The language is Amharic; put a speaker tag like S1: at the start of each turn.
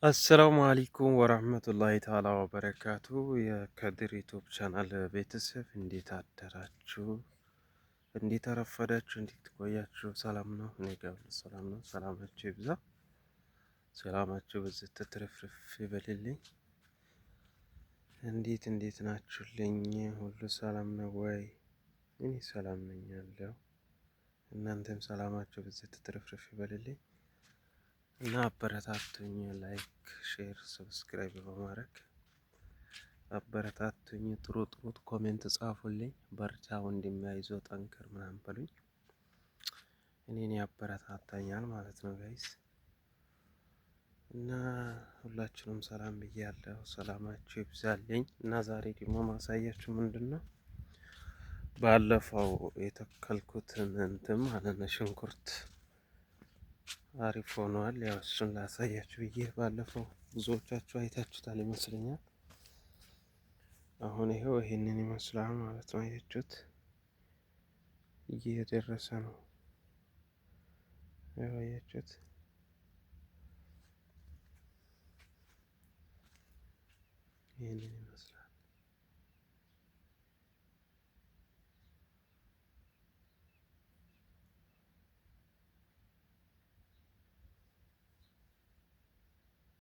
S1: አሰላሙ አለይኩም ወራህመቱላሂ ተዓላ ወበረካቱ። የከድር ዩቱብ ቻናል ቤተሰብ እንዴት አደራችሁ? እንዴት አረፈዳችሁ? እንዴት ቆያችሁ? ሰላም ነው? እኔ ጋር ሁሉ ሰላም ነው። ሰላማችሁ ይብዛ። ሰላማችሁ በዚህ ትትርፍርፍ ይበልልኝ። እንዴት ናችሁልኝ? ሁሉ ሰላም ነው ወይ? እኔ ሰላም ነኝ ያለው። እናንተም ሰላማችሁ በዚህ ትትርፍርፍ ይበልልኝ እና አበረታቱኝ። ላይክ፣ ሼር፣ ሰብስክራይብ በማድረግ አበረታቱኝ። ጥሩ ኮሜንት ጻፉልኝ። በርታ ወንድሜ፣ አይዞህ፣ ጠንክር ምናምን በሉኝ። እኔን ያበረታታኛል ማለት ነው ጋይስ። እና ሁላችሁንም ሰላም ብያለሁ። ሰላማችሁ ይብዛልኝ። እና ዛሬ ደግሞ ማሳያችሁ ምንድን ነው፣ ባለፈው የተከልኩትን እንትን ማለት ነው ሽንኩርት አሪፍ ሆኗል። ያው እሱን ላሳያችሁ ብዬ ባለፈው ብዙዎቻችሁ አይታችሁታል ይመስለኛል። አሁን ይሄው ይሄንን ይመስላል ማለት ነው። አያችሁት? እየደረሰ ነው። ያው አያችሁት? ይሄንን ይመስላል።